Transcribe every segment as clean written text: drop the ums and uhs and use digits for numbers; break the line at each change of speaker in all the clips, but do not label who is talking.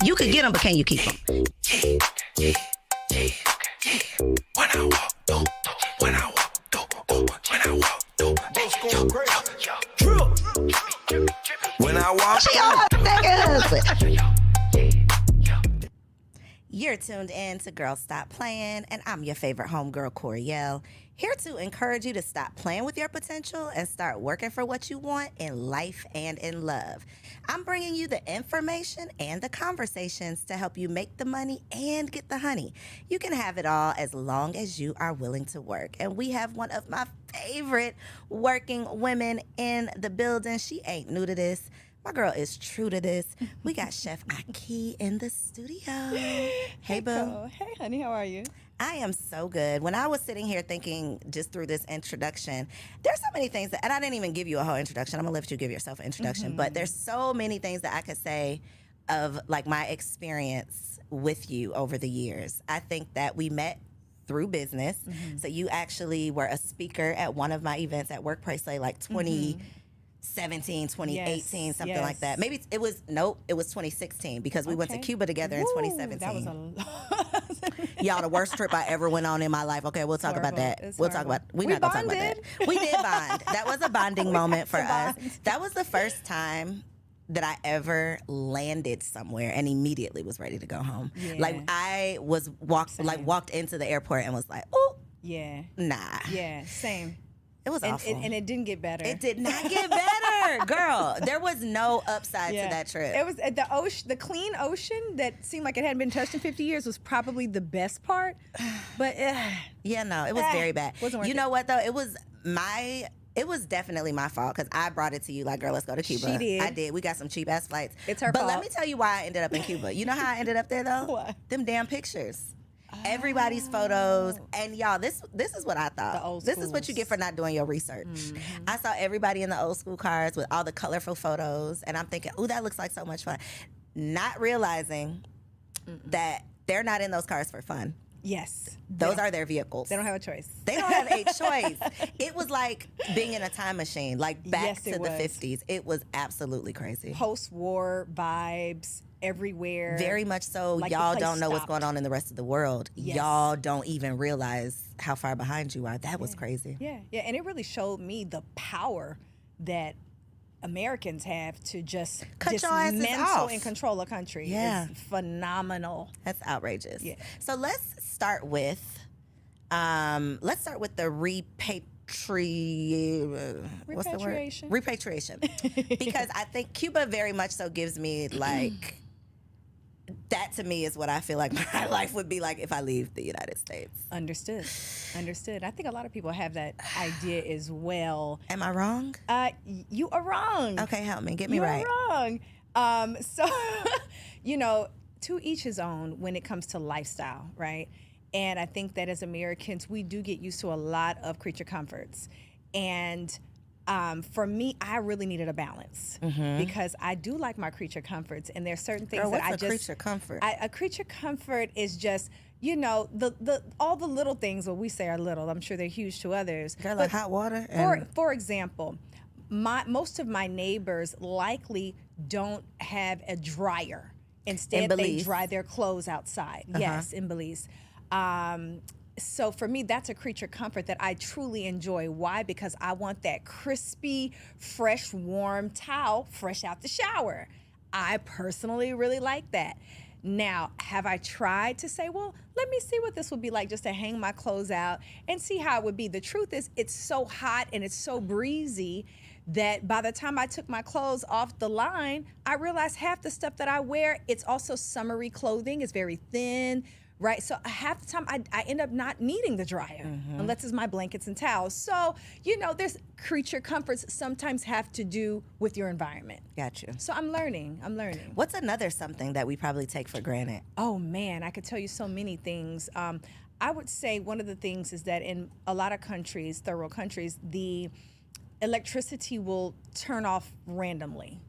You could get them, but can you keep them?
When I walk, when I walk, when I walk, when I walk,
She all niggas. You're tuned in to Girl Stop Playing, and I'm your favorite homegirl, Coriel, here to encourage you to stop playing with your potential and start working for what you want in life and in love. I'm bringing you the information and the conversations to help you make the money and get the honey. You can have it all as long as you are willing to work. And we have one of my favorite working women in the building. She ain't new to this. My girl is true to this. We got Chef Aki in the studio. Hey, boo.
Cool. Hey, honey, how are you?
I am so good. When I was sitting here thinking just through this introduction, there's so many things that, and I didn't even give you a whole introduction. I'm gonna let you give yourself an introduction, but there's so many things that I could say of like my experience with you over the years. I think that we met through business. So you actually were a speaker at one of my events at Workplace, like 2017, 2018, something like that. Maybe it was 2016 because we went to Cuba together in 2017.
That was a
Y'all, the worst trip I ever went on in my life. Okay, we'll talk about that. We'll talk about. We're not gonna talk about that. We did bond. That was a bonding moment for us. That was the first time that I ever landed somewhere and immediately was ready to go home.
Yeah.
Like I was walked into the airport and was like, oh,
yeah,
nah.
yeah, same.
It was awful.
And it didn't get better.
It did not get better, girl. There was no upside to that trip.
It was the ocean, the clean ocean that seemed like it hadn't been touched in 50 years was probably the best part. But
yeah, no, it was very bad.
Wasn't worth
you know what though? It was definitely my fault because I brought it to you like, girl, let's go to Cuba.
She did.
I did. We got some cheap ass flights.
It's her
But
fault.
let me tell you why I ended up in Cuba. You know how I ended up there though?
What?
Them damn pictures. Everybody's photos, and y'all, this is what I thought.
The old
this is what you get for not doing your research. I saw everybody in the old school cars with all the colorful photos, and I'm thinking, ooh, that looks like so much fun. Not realizing that they're not in those cars for fun.
yes,
Those are their vehicles.
they don't have a choice.
They don't have a choice. It was like being in a time machine, like back
Yes,
to
it
the
was.
50s. It was absolutely crazy.
Post-war vibes everywhere.
Very much so.
Like the
Y'all
place
don't know what's
stopped.
going on in the rest of the world.
Yes.
Y'all don't even realize how far behind you are. That was crazy.
Yeah, and it really showed me the power that Americans have to just
Cut your asses
dismantle
off.
and control a country.
Yeah.
It's phenomenal.
That's outrageous.
Yeah.
So let's start with the what's the word?
Repatriation.
Repatriation. Because I think Cuba very much so gives me like that to me is what I feel like my life would be like if I leave the United States.
Understood. I think a lot of people have that idea as well.
Am I wrong?
You are wrong.
Okay, help me. Get me
You
right.
are wrong. So, to each his own when it comes to lifestyle, right? And I think that as Americans, we do get used to a lot of creature comforts. And for me, I really needed a balance because I do like my creature comforts, and there's certain things
Girl,
that
what's
I
a
just
creature comfort?
a creature comfort is just the all the little things. What we say are little, I'm sure they're huge to others.
Girl, like hot water. And
For example, most of my neighbors likely don't have a dryer. Instead, they
Belize.
dry their clothes outside. Yes, in Belize. So for me, that's a creature comfort that I truly enjoy. Why? Because I want that crispy, fresh, warm towel fresh out the shower. I personally really like that. Now, have I tried to say, well, let me see what this would be like just to hang my clothes out and see how it would be? The truth is, it's so hot and it's so breezy that by the time I took my clothes off the line, I realized half the stuff that I wear, it's also summery clothing. It's very thin, right? So half the time I end up not needing the dryer unless it's my blankets and towels. So, there's creature comforts sometimes have to do with your environment.
Got you.
So I'm learning.
What's another something that we probably take for granted?
Oh man, I could tell you so many things. I would say one of the things is that in a lot of countries, third world countries, the electricity will turn off randomly,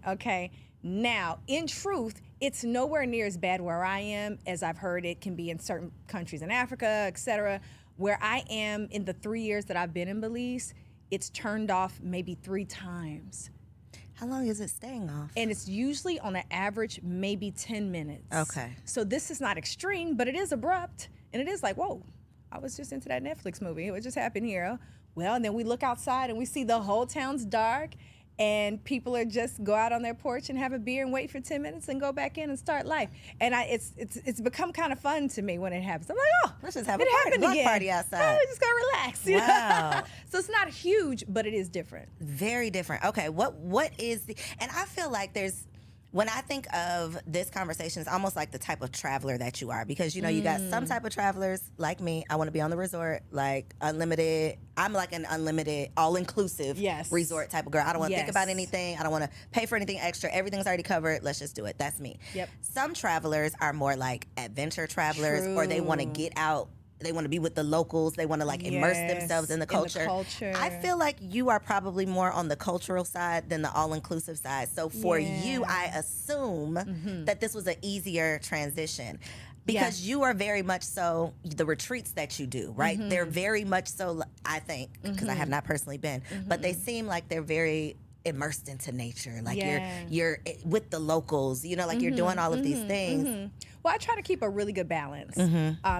okay? Now, in truth, it's nowhere near as bad where I am as I've heard it can be in certain countries in Africa, et cetera. Where I am in the 3 years that I've been in Belize, it's turned off maybe 3 times.
How long is it staying off?
And it's usually on an average maybe 10 minutes.
Okay.
So this is not extreme, but it is abrupt. And it is like, whoa, I was just into that Netflix movie. What just happened here? Well, and then we look outside and we see the whole town's dark and people are just go out on their porch and have a beer and wait for 10 minutes and go back in and start life. And it's become kind of fun to me when it happens. I'm like, oh,
Let's just have
it
a party,
happened
block
again.
party outside.
Oh, we just gotta relax. you know?
Wow.
So it's not huge, but it is different.
Very different. Okay, what is the, and I feel like there's, when I think of this conversation, it's almost like the type of traveler that you are, because you know you got some type of travelers like me. I want to be on the resort, like unlimited. I'm like an unlimited, all-inclusive
Yes.
resort type of girl. I don't want to think
Yes.
about anything. I don't want to pay for anything extra. Everything's already covered. Let's just do it. That's me.
Yep.
Some travelers are more like adventure travelers, or they want to
True.
get out. They want to be with the locals. They want to like immerse
Yes,
themselves in the culture. I feel like you are probably more on the cultural side than the all-inclusive side. So for you, I assume that this was an easier transition. Because you are very much so, the retreats that you do, right? They're very much so, I think, because I have not personally been, but they seem like they're very immersed into nature. Like you're with the locals, you know, like you're doing all of these things.
Well, I try to keep a really good balance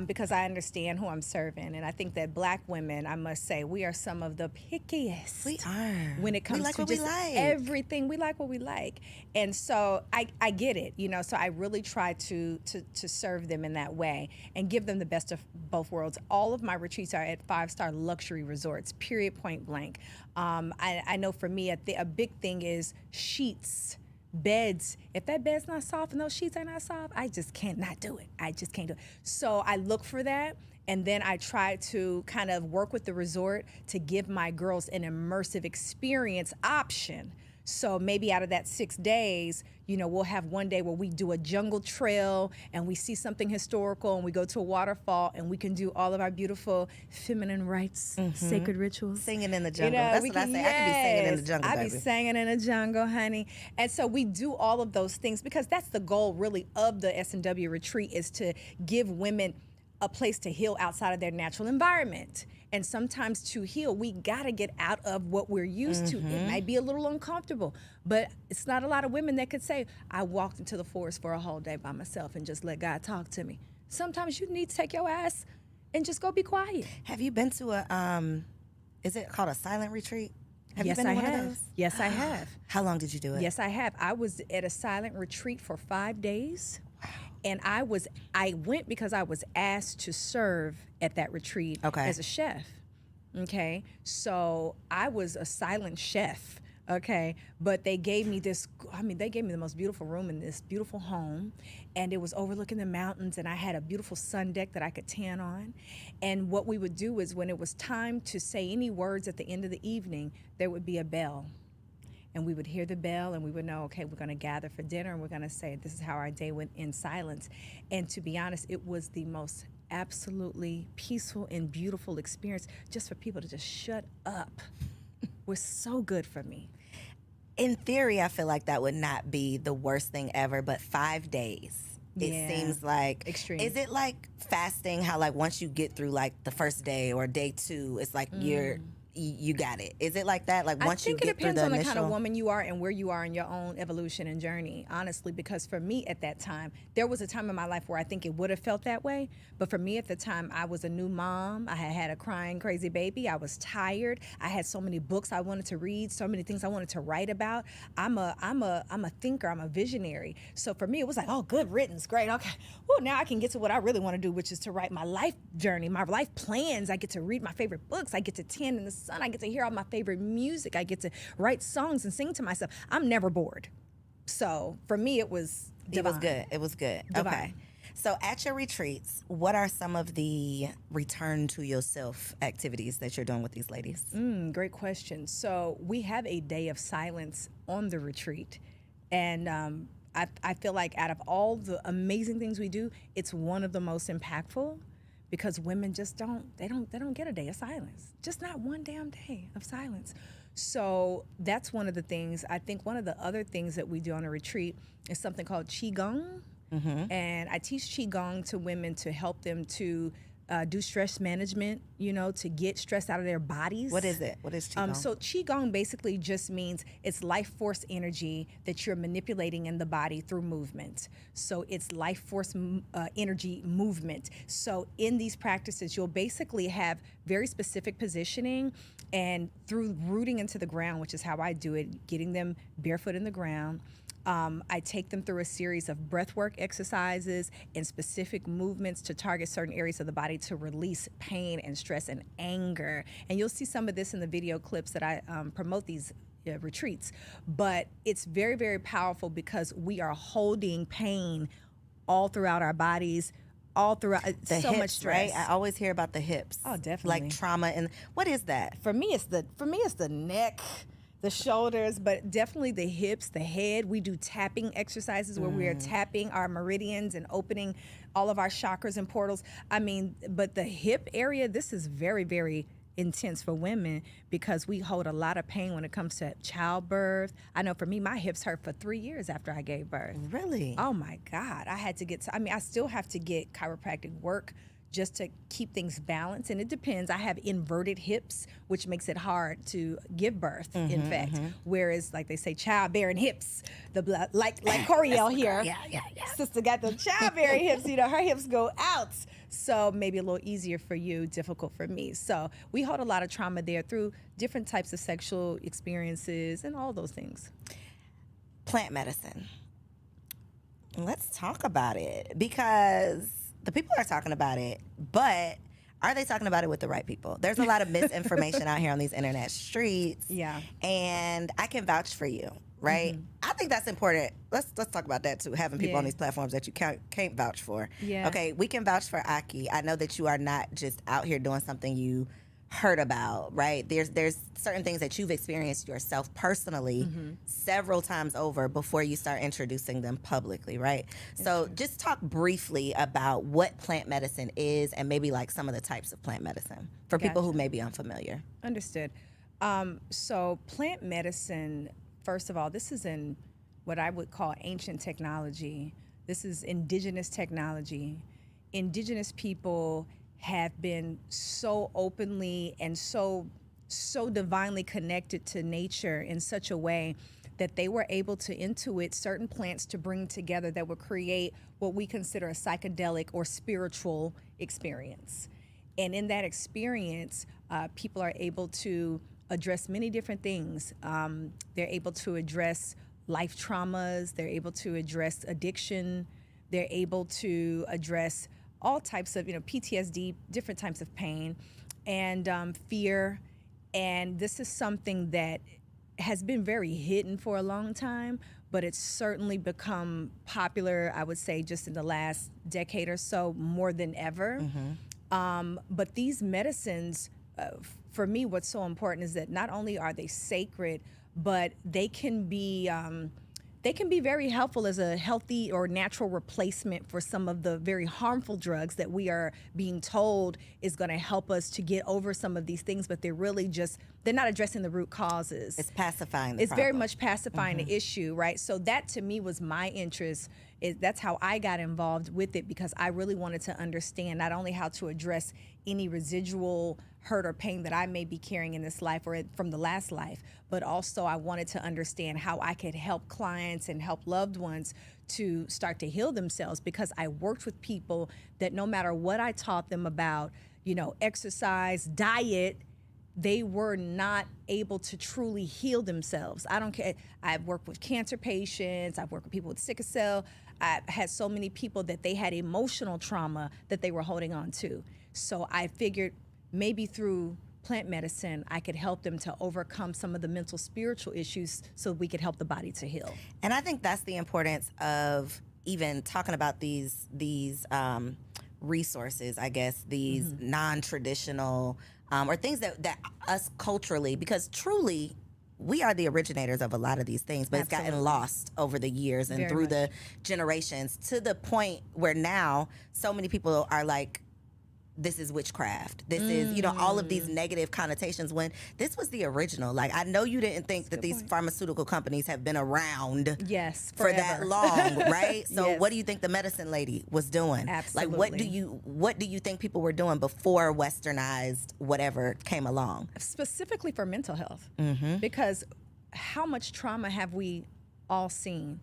because I understand who I'm serving. And I think that Black women, I must say, we are some of the pickiest.
We are.
When it comes
like
to
what we
just
like.
everything. We like what we like. And so I get it, you know, so I really try to serve them in that way and give them the best of both worlds. All of my retreats are at 5-star luxury resorts, period, point blank. I know for me, a big thing is sheets. Beds. If that bed's not soft and those sheets are not soft, I just cannot do it. I just can't do it. So I look for that, and then I try to kind of work with the resort to give my girls an immersive experience option. So maybe out of that 6 days, you know, we'll have one day where we do a jungle trail and we see something historical and we go to a waterfall and we can do all of our beautiful feminine rites, sacred rituals.
Singing in the jungle.
You know,
That's what I say. I could be singing in the jungle,
I
baby.
be singing in the jungle, honey. And so we do all of those things because that's the goal really of the S&W retreat, is to give women a place to heal outside of their natural environment. And sometimes to heal, we gotta get out of what we're used to. It might be a little uncomfortable, but it's not a lot of women that could say, I walked into the forest for a whole day by myself and just let God talk to me. Sometimes you need to take your ass and just go be quiet.
Have you been to a, is it called a silent retreat? Have
Yes,
you been
I
to one
have.
of those?
Yes, I have.
How long did you do it?
Yes, I have. I was at a silent retreat for 5 days. And I went because I was asked to serve at that retreat as a chef. Okay. So I was a silent chef. Okay. But they gave me they gave me the most beautiful room in this beautiful home. And it was overlooking the mountains, and I had a beautiful sun deck that I could tan on. And what we would do is when it was time to say any words at the end of the evening, there would be a bell. And we would hear the bell and we would know, okay, we're going to gather for dinner and we're going to say, this is how our day went in silence. And to be honest, it was the most absolutely peaceful and beautiful experience just for people to just shut up. Was so good for me.
In theory, I feel like that would not be the worst thing ever, but 5 days. It seems like
extreme.
Is it like fasting? How like once you get through like the first day or day 2, it's like you got it. Is it like that? Like once you get through the initial.
I think it depends on the kind of woman you are and where you are in your own evolution and journey, honestly, because for me at that time, there was a time in my life where I think it would have felt that way. But for me at the time, I was a new mom. I had had a crying, crazy baby. I was tired. I had so many books I wanted to read, so many things I wanted to write about. I'm a thinker. I'm a visionary. So for me, it was like, oh, good riddance. Great. Okay. Well, now I can get to what I really want to do, which is to write my life journey, my life plans. I get to read my favorite books. I get to tan in the sun. I get to hear all my favorite music. I get to write songs and sing to myself. I'm never bored. So for me, it was divine.
It was good. It was good.
Divine.
Okay. So at your retreats, what are some of the return to yourself activities that you're doing with these ladies?
Great question. So we have a day of silence on the retreat. And I feel like out of all the amazing things we do, it's one of the most impactful, because women just don't get a day of silence. Just not one damn day of silence. So that's one of the things. I think one of the other things that we do on a retreat is something called Qigong. And I teach Qigong to women to help them to do stress management, to get stress out of their bodies.
What is it? What is Qigong?
So Qigong basically just means it's life force energy that you're manipulating in the body through movement. So it's life force energy movement. So in these practices, you'll basically have very specific positioning, and through rooting into the ground, which is how I do it, getting them barefoot in the ground. I take them through a series of breathwork exercises and specific movements to target certain areas of the body to release pain and stress and anger. And you'll see some of this in the video clips that I promote these retreats. But it's very, very powerful because we are holding pain all throughout our bodies, all throughout
the
so
hips,
much stress.
right? I always hear about the hips.
Oh, definitely.
Like trauma. And what is that?
For me, it's the neck, the shoulders, but definitely the hips, the head. We do tapping exercises where we are tapping our meridians and opening all of our chakras and portals. But the hip area, this is very, very intense for women because we hold a lot of pain when it comes to childbirth. I know for me, my hips hurt for 3 years after I gave birth.
Really?
Oh my God. I had to I still have to get chiropractic work just to keep things balanced. And it depends. I have inverted hips, which makes it hard to give birth, in fact. Whereas, like they say, childbearing hips, the blood, like Coriel here.
Yeah.
Sister got the childbearing hips, her hips go out. So maybe a little easier for you, difficult for me. So we hold a lot of trauma there through different types of sexual experiences and all those things.
Plant medicine. Let's talk about it because the people are talking about it, but are they talking about it with the right people? There's a lot of misinformation out here on these internet streets.
Yeah.
And I can vouch for you, right? I think that's important. Let's talk about that too, having people on these platforms that you can't vouch for.
Yeah.
Okay, we can vouch for Aki. I know that you are not just out here doing something you heard about, right? There's certain things that you've experienced yourself personally several times over before you start introducing them publicly, right? So just talk briefly about what plant medicine is and maybe like some of the types of plant medicine for people who may be unfamiliar.
Understood. So plant medicine, first of all, this is in what I would call ancient technology. This is indigenous technology. Indigenous people have been so openly and so divinely connected to nature in such a way that they were able to intuit certain plants to bring together that would create what we consider a psychedelic or spiritual experience. And in that experience, people are able to address many different things. They're able to address life traumas. They're able to address addiction. They're able to address all types of, PTSD, different types of pain, and fear. And this is something that has been very hidden for a long time, but it's certainly become popular, I would say, just in the last decade or so, more than ever. But these medicines, for me, what's so important is that not only are they sacred, but they can be very helpful as a healthy or natural replacement for some of the very harmful drugs that we are being told is going to help us to get over some of these things, but they're not addressing the root causes.
It's pacifying the
It's
problem.
very much pacifying the issue, right? So that to me was my interest. That's how I got involved with it, because I really wanted to understand not only how to address any residual hurt or pain that I may be carrying in this life or from the last life, but also I wanted to understand how I could help clients and help loved ones to start to heal themselves, because I worked with people that no matter what I taught them about, exercise, diet, they were not able to truly heal themselves. I don't care. I've worked with cancer patients. I've worked with people with sickle cell. I've had so many people that they had emotional trauma that they were holding on to. So I figured maybe through plant medicine, I could help them to overcome some of the mental, spiritual issues so we could help the body to heal.
And I think that's the importance of even talking about these resources, I guess, these non-traditional or things that us culturally, because truly we are the originators of a lot of these things, but it's gotten lost over the years and through the generations, to the point where now so many people are like, this is witchcraft. This is, you know, all of these negative connotations when this was the original. Like, I know you didn't think that these pharmaceutical companies have been around for that long, right? So what do you think the medicine lady was doing?
Absolutely.
Like, what do you think people were doing before westernized whatever came along?
Specifically for mental health. Because how much trauma have we all seen?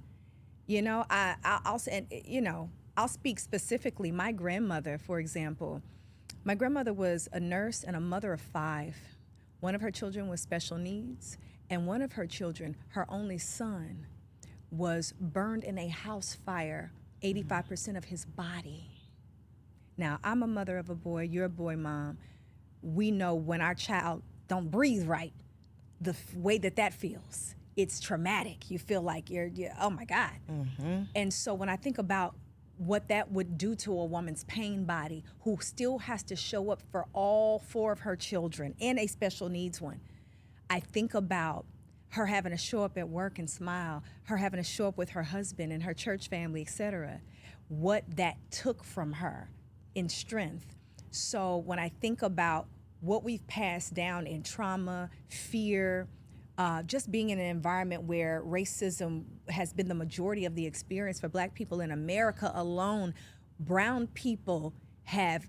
You know, I'll speak specifically. My grandmother, for example, my grandmother was a nurse and a mother of 5. One of her children was special needs, and one of her children, her only son, was burned in a house fire, 85% of his body. Now, I'm a mother of a boy, you're a boy mom. We know when our child don't breathe right, the way that feels. It's traumatic. You feel like you're oh my God. And so when I think about what that would do to a woman's pain body who still has to show up for all 4 of her children and a special needs one, I think about her having to show up at work and smile, her having to show up with her husband and her church family, etc. What that took from her in strength. So when I think about what we've passed down in trauma, fear, just being in an environment where racism has been the majority of the experience for Black people in America alone, brown people have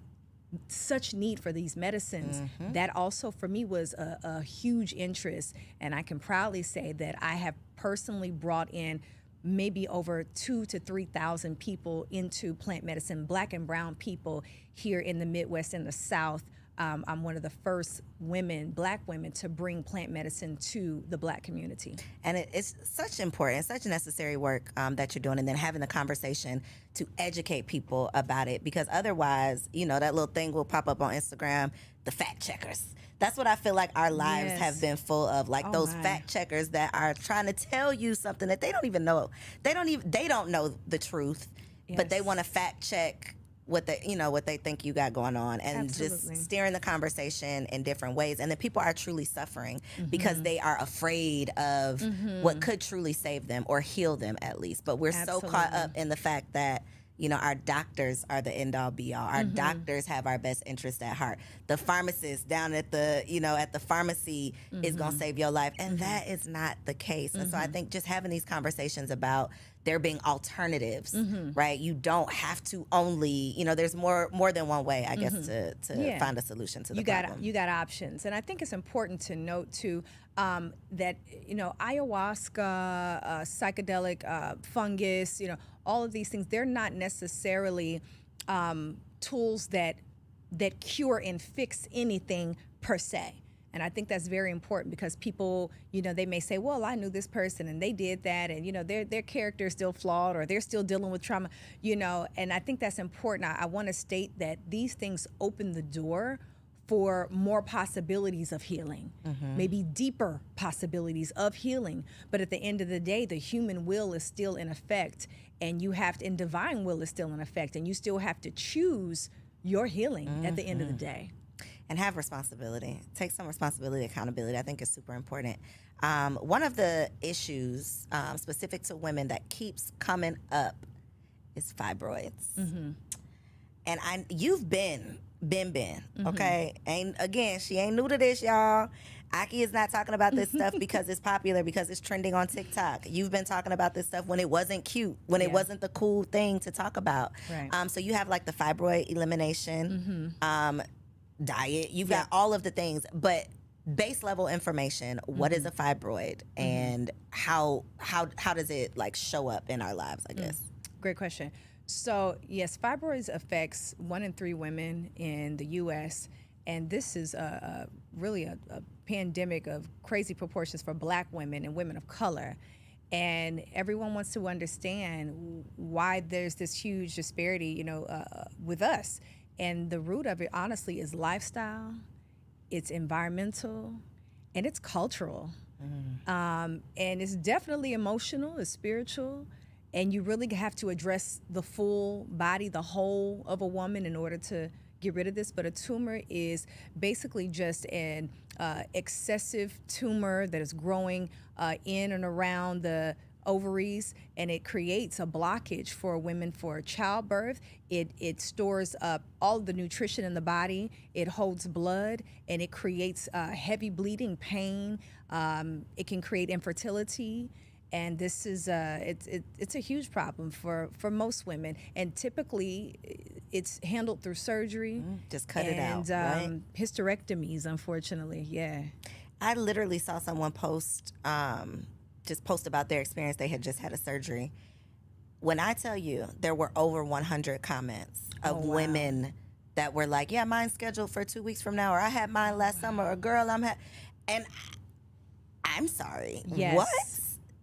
such need for these medicines. That also for me was a huge interest, and I can proudly say that I have personally brought in maybe over 2,000 to 3,000 people into plant medicine, Black and brown people here in the Midwest and the South. I'm one of the first Black women, to bring plant medicine to the Black community. And
it's such important, such necessary work that you're doing, and then having the conversation to educate people about it, because otherwise, you know, that little thing will pop up on Instagram, the fact checkers. That's what I feel like our lives have been full of, like those fact checkers that are trying to tell you something that they don't even know. They don't know the truth, but they want to fact check what they think you got going on, and just steering the conversation in different ways. And then people are truly suffering because they are afraid of what could truly save them or heal them, at least. But we're so caught up in the fact that, you know, our doctors are the end all be all. Our doctors have our best interest at heart. The pharmacist down at the pharmacy is going to save your life. And that is not the case. And so I think just having these conversations about there being alternatives, right? You don't have to only, you know, there's more than one way, I guess, to find a solution to the problem.
You got options. And I think it's important to note too that, you know, ayahuasca, psychedelic fungus, you know, all of these things, they're not necessarily tools that cure and fix anything per se. And I think that's very important, because people, you know, they may say, well, I knew this person and they did that, and, you know, their character is still flawed, or they're still dealing with trauma, you know. And I think that's important. I want to state that these things open the door for more possibilities of healing, maybe deeper possibilities of healing. But at the end of the day, the human will is still in effect, and divine will is still in effect, and you still have to choose your healing at the end of the day.
And have responsibility. Take some responsibility, accountability. I think is super important. One of the issues specific to women that keeps coming up is fibroids. And you've been, okay? She ain't new to this, y'all. Aki is not talking about this stuff because it's popular, because it's trending on TikTok. You've been talking about this stuff when it wasn't cute, when it wasn't the cool thing to talk about. Right. So you have like the fibroid elimination diet. You've got all of the things, but base level information. What is a fibroid, and how does it like show up in our lives, I guess?
Great question. So yes, fibroids affects 1 in 3 women in the U.S., and this is really a pandemic of crazy proportions for Black women and women of color. And everyone wants to understand why there's this huge disparity, you know, with us. And the root of it, honestly, is lifestyle, it's environmental, and it's cultural. And it's definitely emotional, it's spiritual, and you really have to address the full body, the whole of a woman, in order to get rid of this. But a tumor is basically just an excessive tumor that is growing in and around the ovaries, and it creates a blockage for women for childbirth. It stores up all the nutrition in the body. It holds blood, and it creates heavy bleeding, pain. It can create infertility. And this is it's a huge problem for most women, and typically it's handled through surgery.
Just cut it out,
and
right?
hysterectomies, unfortunately. Yeah.
I literally saw someone post about their experience. They had just had a surgery. When I tell you, there were over 100 comments of women that were like, "Yeah, mine's scheduled for 2 weeks from now," or "I had mine last summer," or "Girl, and I'm sorry,
Yes.
what?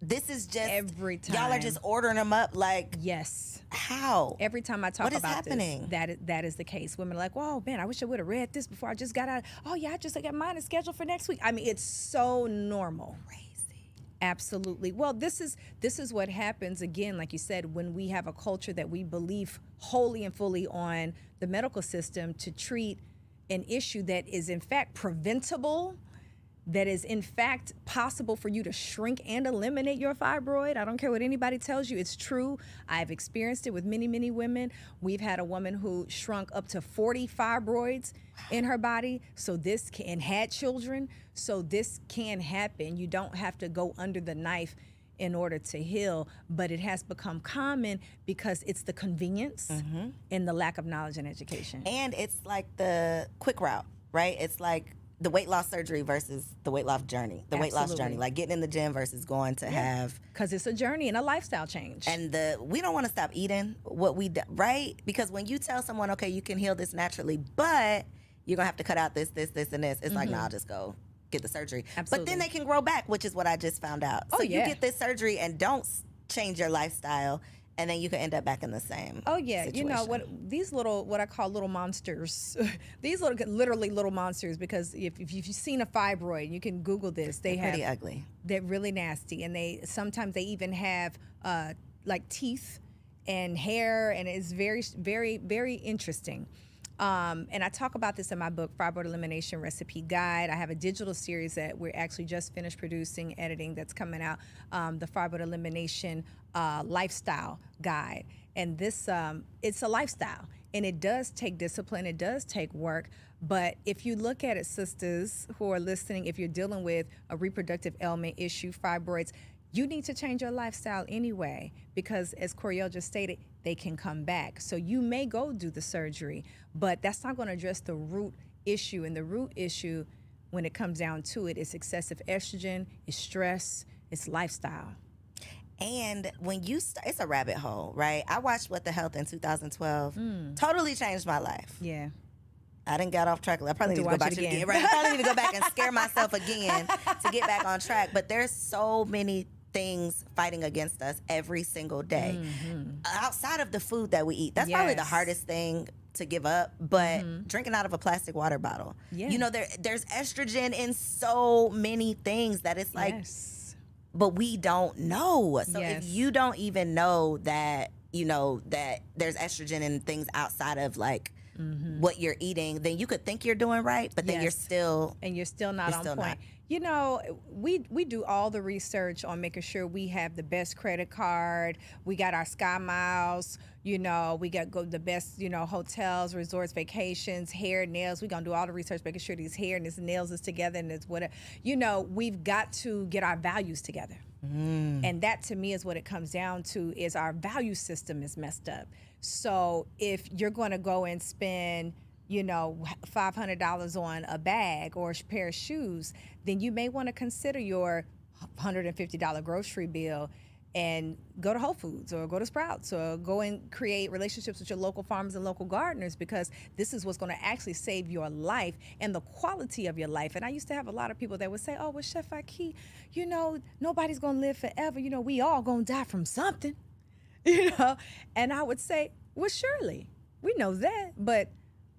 This is just
Every time.
y'all are just ordering them up like
Yes.
how?
Every time I talk
What is
about
happening?
this, that is the case. Women are like, "Whoa, man, I wish I would have read this before I just got out." "Oh yeah, I just got mine is scheduled for next week." I mean, it's so normal.
Crazy.
Absolutely. Well, this is what happens again, like you said, when we have a culture that we believe wholly and fully on the medical system to treat an issue that is in fact preventable, that is in fact possible for you to shrink and eliminate your fibroid. I don't care what anybody tells you, it's true. I've experienced it with many, many women. We've had a woman who shrunk up to 40 fibroids in her body, and had children. So this can happen. You don't have to go under the knife in order to heal, but it has become common because it's the convenience and the lack of knowledge and education.
And it's like the quick route, right? It's like the weight loss surgery versus the weight loss journey. The weight loss
Absolutely.
journey, like getting in the gym versus going to have.
Because it's a journey and a lifestyle change.
And we don't want to stop eating what we do, right? Because when you tell someone, okay, you can heal this naturally, but you're gonna have to cut out this, and this. It's like, no, I'll just go get the surgery.
Absolutely.
But then they can grow back, which is what I just found out.
Oh,
So
yeah.
you get this surgery and don't change your lifestyle, and then you can end up back in the same.
Oh yeah,
situation.
you know what I call little monsters. These literally little monsters, because if you've seen a fibroid, you can Google this.
They're pretty ugly.
They're really nasty, and sometimes they even have like teeth and hair, and it's very, very, very interesting. And I talk about this in my book, Fibroid Elimination Recipe Guide. I have a digital series that we're actually just finished producing, editing, that's coming out, the Fibroid Elimination Lifestyle Guide. And this, it's a lifestyle, and it does take discipline, it does take work. But if you look at it, sisters who are listening, if you're dealing with a reproductive ailment issue, fibroids, you need to change your lifestyle anyway, because as Coriel just stated, they can come back. So you may go do the surgery, but that's not going to address the root issue. And the root issue, when it comes down to it, is excessive estrogen, is stress, it's lifestyle.
And when you it's a rabbit hole, right? I watched What the Health in 2012. Totally changed my life.
Yeah.
I didn't get off track. I probably need to go back again. Right? I probably need to go back and scare myself again to get back on track. But there's so many things fighting against us every single day. Outside of the food that we eat. That's probably the hardest thing to give up, but drinking out of a plastic water bottle.
Yeah.
You know, there's estrogen in so many things that it's like, but we don't know. So if you don't even know that, you know, that there's estrogen in things outside of like what you're eating, then you could think you're doing right, but then you're still
not on point.
not.
You know, we do all the research on making sure we have the best credit card. We got our Sky Miles. You know, we got the best, you know, hotels, resorts, vacations, hair, nails. We're going to do all the research, making sure these hair and these nails is together and it's whatever. You know, we've got to get our values together. And that, to me, is what it comes down to, is our value system is messed up. So if you're going to go and spend, you know, $500 on a bag or a pair of shoes, then you may want to consider your $150 grocery bill and go to Whole Foods or go to Sprouts or go and create relationships with your local farmers and local gardeners, because this is what's going to actually save your life and the quality of your life. And I used to have a lot of people that would say, "Oh, well, Chef Aki, you know, nobody's going to live forever. You know, we all going to die from something." You know, and I would say, well, surely we know that, but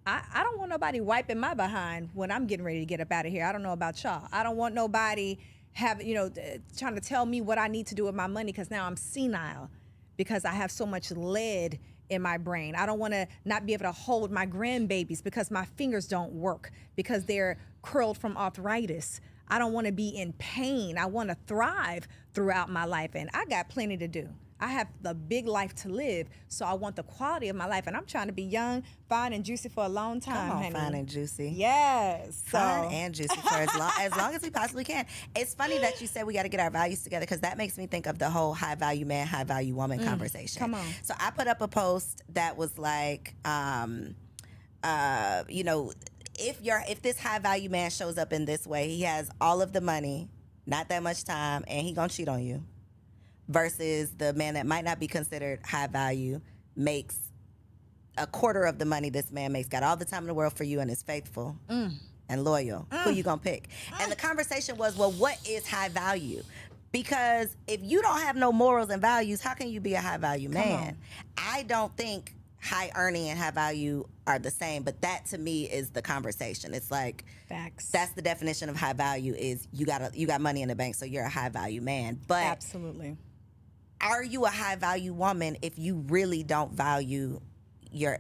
I don't want nobody wiping my behind when I'm getting ready to get up out of here. I don't know about y'all. I don't want nobody trying to tell me what I need to do with my money, because now I'm senile because I have so much lead in my brain. I don't want to not be able to hold my grandbabies because my fingers don't work because they're curled from arthritis. I don't want to be in pain. I want to thrive throughout my life. And I got plenty to do. I have the big life to live, so I want the quality of my life. And I'm trying to be young, fine, and juicy for a long time,
Come on,
honey.
fine and juicy.
Yes.
Fine and juicy for as long as we possibly can. It's funny that you said we got to get our values together, because that makes me think of the whole high value man, high value woman conversation.
Come on.
So I put up a post that was like, you know, if this high value man shows up in this way, he has all of the money, not that much time, and he gonna cheat on you. Versus the man that might not be considered high value, makes a quarter of the money this man makes, got all the time in the world for you, and is faithful and loyal. Who you gonna pick? And the conversation was, well, what is high value? Because if you don't have no morals and values, how can you be a high value man? I don't think high earning and high value are the same, but that to me is the conversation. It's like,
facts.
That's the definition of high value, is you got money in the bank, so you're a high value man. But
absolutely.
Are you a high value woman if you really don't value your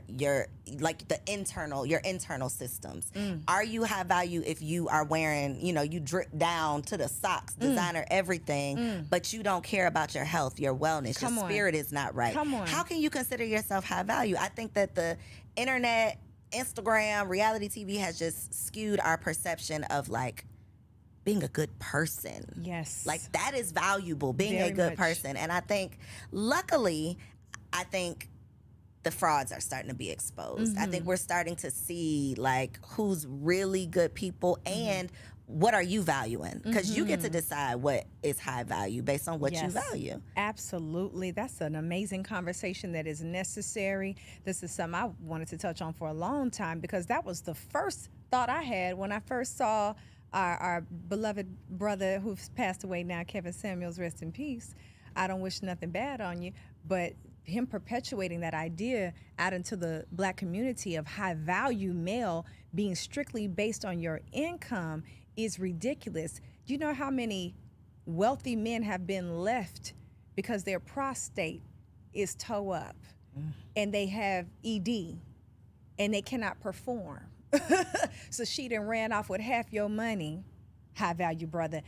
like your internal systems? Are you high value if you are wearing, you know, you drip down to the socks, designer everything, but you don't care about your health, your wellness, your spirit is not right?
Come on.
How can you consider yourself high value? I think that the internet, Instagram, reality TV has just skewed our perception of like being a good person.
Yes.
Like that is valuable, being
Very
a good
much.
person. And I think, luckily, the frauds are starting to be exposed. I think we're starting to see like who's really good people and what are you valuing? Because you get to decide what is high value based on what you value.
Absolutely. That's an amazing conversation that is necessary. This is something I wanted to touch on for a long time, because that was the first thought I had when I first saw our beloved brother who's passed away now, Kevin Samuels, rest in peace. I don't wish nothing bad on you, but him perpetuating that idea out into the Black community of high value male being strictly based on your income is ridiculous. Do you know how many wealthy men have been left because their prostate is toe up and they have ED and they cannot perform? So she done ran off with half your money, high value brother,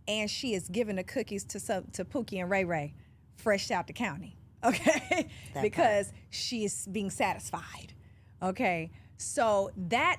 and she is giving the cookies to Pookie and Ray Ray, fresh out the county, okay? Because she is being satisfied, okay? So that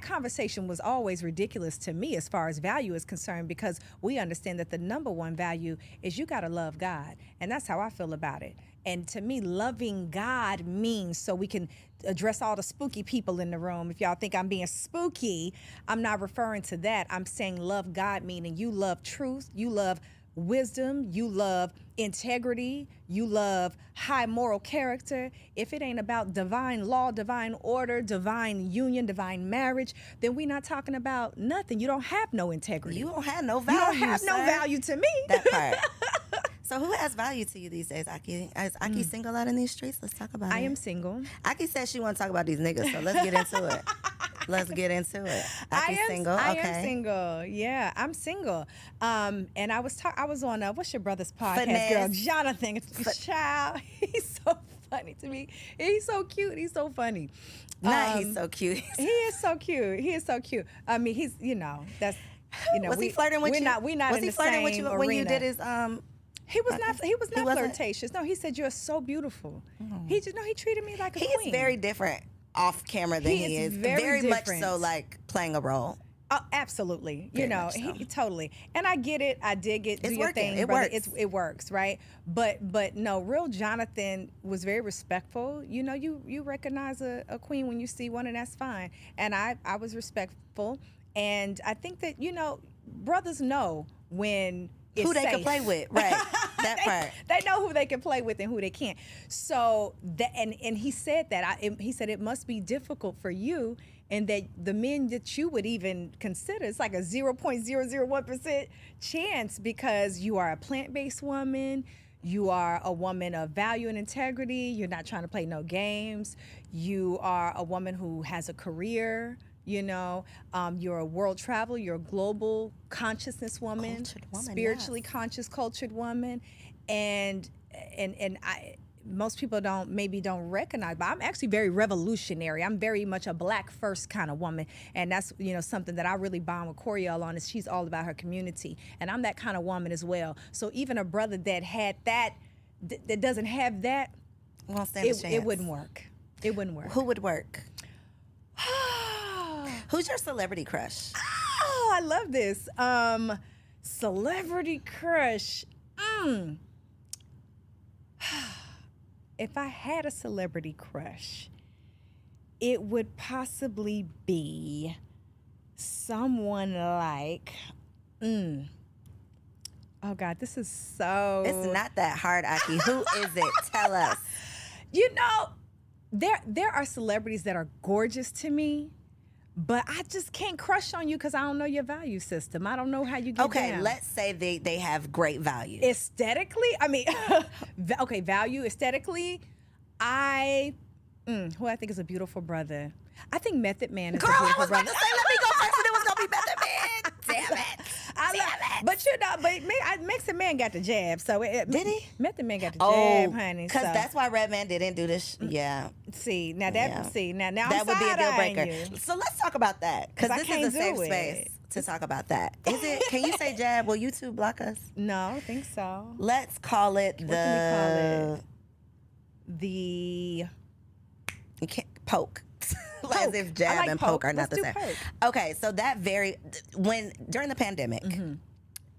conversation was always ridiculous to me as far as value is concerned, because we understand that the number one value is you gotta love God, and that's how I feel about it. And to me, loving God means, so we can address all the spooky people in the room. If y'all think I'm being spooky, I'm not referring to that. I'm saying love God, meaning you love truth, you love wisdom, you love integrity, you love high moral character. If it ain't about divine law, divine order, divine union, divine marriage, then we're not talking about nothing. You don't have no integrity.
You don't have no value.
You don't have no value to me.
That part. So who has value to you these days, Aki? Is Aki single out in these streets? Let's talk about it.
I am single.
Aki said she want to talk about these niggas, so let's get into it. Let's get into it. Aki's single.
I
Okay.
am single. Yeah, I'm single. And I was on what's your brother's podcast,
Finesse.
girl? Jonathan. Child, he's so funny to me. He's so cute. He's so funny.
He's so cute.
He is so cute. He is so cute. I mean, he's that's
was he flirting with you?
We're not
was
in
he
the
flirting
same
with you
arena.
when you did his
He was not
wasn't?
flirtatious. No, he said you're so beautiful. He treated me like a
He
queen.
is very different off camera than
He
he
is
is.
very
much
different.
so like playing a role.
Oh, absolutely.
Very
You know,
much so.
he totally. And I get it. I dig it.
It's
Do your
working.
thing,
It
brother.
works.
It works, right? But no, real Jonathan was very respectful. You know, you recognize a queen when you see one, and that's fine. And I was respectful. And I think that, you know, brothers know when it's
Who they
safe.
can play with, right? That part.
They know who they can play with and who they can't. So that, and he said that. He said it must be difficult for you, and that the men that you would even consider, it's like a 0.001% chance, because you are a plant-based woman. You are a woman of value and integrity. You're not trying to play no games. You are a woman who has a career. You know, you're a world traveler. You're a global consciousness woman,
Cultured woman,
spiritually conscious, cultured woman, and most people don't recognize, but I'm actually very revolutionary. I'm very much a black first kind of woman, and that's something that I really bond with Coriel on. Is she's all about her community, and I'm that kind of woman as well. So even a brother that had that doesn't have that,
won't stand a chance.
It wouldn't work. It wouldn't work.
Who would work? Who's your celebrity crush?
Oh, I love this. Celebrity crush. If I had a celebrity crush, it would possibly be someone like, oh God, this is so.
It's not that hard, Aki. Who is it? Tell us.
There are celebrities that are gorgeous to me, but I just can't crush on you because I don't know your value system. I don't know how you get down.
Okay, let's say they have great value.
Aesthetically, I mean, okay, value aesthetically, who I think is a beautiful brother. I think Method Man is
Girl,
a beautiful
I was
brother.
about to say, let me go first, and it was gonna be Method Man. Damn it.
But Mexican Man got the jab. So
Did he?
Method Man got the jab, honey.
Because
so.
that's why Redman didn't do this. Yeah.
See, now that
Yeah.
now
That
I'm
would be a deal
side-eyeing
breaker.
you.
So let's talk about that. Because
I
this
can't
is a safe
do it.
space to talk about that. Is it? Can you say jab? Will YouTube block us?
No, I don't think so.
Let's call it
What can we call it? The
You can't poke. As
Poke.
if
I
jab
like
and poke are
Let's
not the
do
same.
poke.
Okay, so that during the pandemic,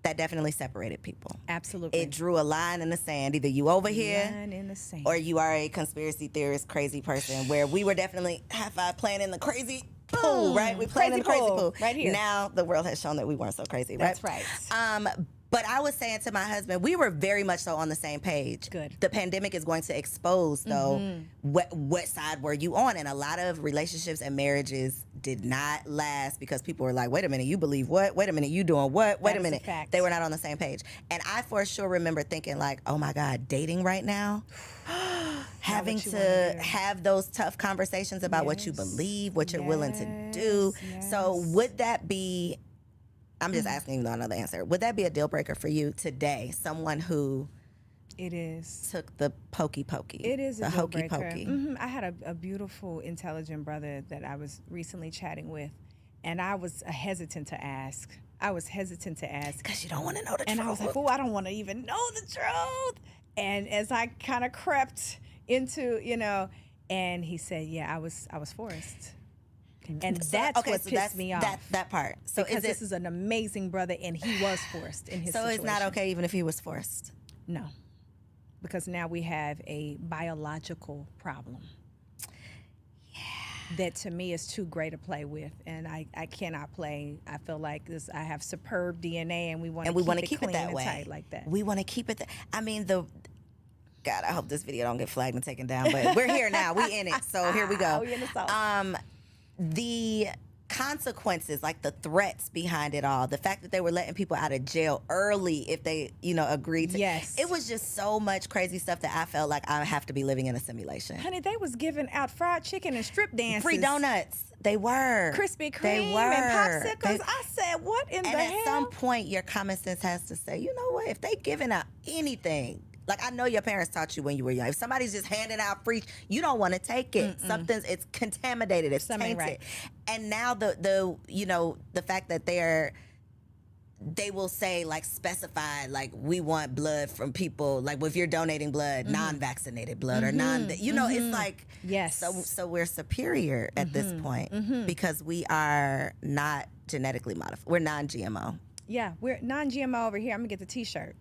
that definitely separated people.
Absolutely.
It drew a line in the sand. Either you over here
Line in the sand.
or you are a conspiracy theorist, crazy person, where we were definitely high five playing in the crazy pool, right? We playing in the
Crazy
crazy
pool,
pool.
right here.
Now the world has shown that we weren't so crazy, right?
That's right.
But I was saying to my husband, we were very much so on the same page.
Good.
The pandemic is going to expose, though, what side were you on? And a lot of relationships and marriages did not last because people were like, wait a minute, you believe what? Wait a minute, you doing what? Wait
That
a
is a
minute.
fact.
They were not on the same page. And I for sure remember thinking like, oh my God, dating right now? Having
what you
to
wanna do.
have those tough conversations about what you
Yes.
believe, what you're willing to do.
Yes,
So
yes.
would that be, I'm just asking you another answer. Would that be a deal breaker for you today? Someone who
It is.
took the pokey pokey.
It is
the
a deal
hokey
breaker.
pokey.
I had a beautiful, intelligent brother that I was recently chatting with, and I was hesitant to ask.
Because you don't want to know the
And
truth.
I was like, oh, I don't want to even know the truth. And as I kind of crept into, and he said, yeah, I was forced. And that's what pissed me off.
That part. So
because
is
this
it,
is an amazing brother, and he was forced in his
so
situation.
it's not okay even if he was forced.
No, because now we have a biological problem. That to me is too great to play with, and I cannot play. I feel like this. I have superb DNA, and we want to keep it
that
clean
way.
and tight like that.
We want to keep it. I mean, God, I hope this video don't get flagged and taken down. But we're here now. We in it. So here we go.
We in the sauce.
The consequences, like the threats behind it all, the fact that they were letting people out of jail early if they, agreed to.
Yes.
It was just so much crazy stuff that I felt like I have to be living in a simulation.
Honey, they was giving out fried chicken and strip dances.
Free donuts. They were.
Krispy
They
Kreme
were.
and popsicles.
They-
I said, what in
And
the
at
hell?
some point, your common sense has to say, you know what? If they giving out anything, like I know your parents taught you when you were young. If somebody's just handing out free, you don't want to take it. It's contaminated. It's
Something ain't
tainted.
right.
And now the fact that they will say like specify like we want blood from people like if you're donating blood, non-vaccinated blood or it's like
Yes.
So we're superior at this point because we are not genetically modified. We're non-GMO.
Yeah, we're non-GMO over here. I'm gonna get the T-shirt.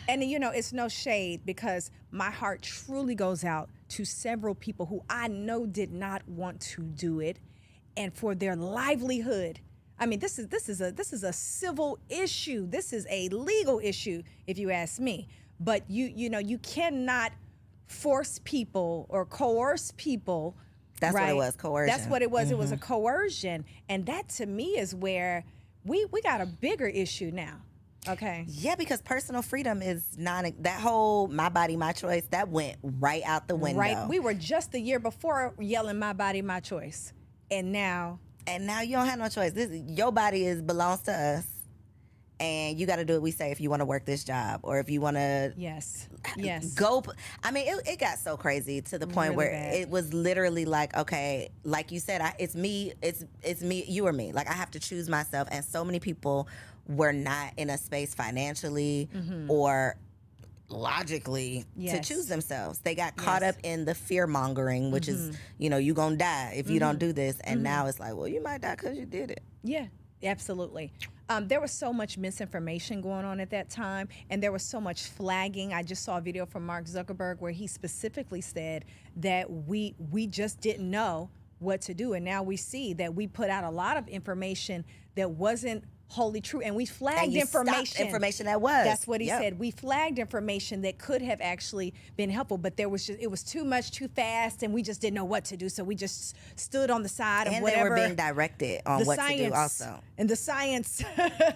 And it's no shade because my heart truly goes out to several people who I know did not want to do it, and for their livelihood. I mean, this is a civil issue. This is a legal issue, if you ask me. But you cannot force people or coerce people.
That's what it
right?
was, coercion.
That's what it was. It was a coercion, and that to me is where we got a bigger issue now. Okay.
Yeah, because personal freedom is that whole my body, my choice, that went right out the window.
Right. We were just the year before yelling my body, my choice. And now
you don't have no choice. Your body belongs to us. and you got to do what we say if you want to work this job, or if you want to
Yes.
go. I mean, it got so crazy to the point
Really
where
bad.
it was literally like, okay, like you said, it's me, you or me. Like, I have to choose myself, and so many people were not in a space financially or logically to choose themselves. They got caught up in the fear mongering, which is, you gonna die if you don't do this, and now it's like, well, you might die because you did it.
Yeah, absolutely. There was so much misinformation going on at that time, and there was so much flagging. I just saw a video from Mark Zuckerberg where he specifically said that we just didn't know what to do, and now we see that we put out a lot of information that wasn't wholly true, and we flagged
And you stopped information that was.
That's what he said. We flagged information that could have actually been helpful, but it was too much, too fast, and we just didn't know what to do. So we just stood on the side of whatever.
And they were being directed on what to do also.
And the science.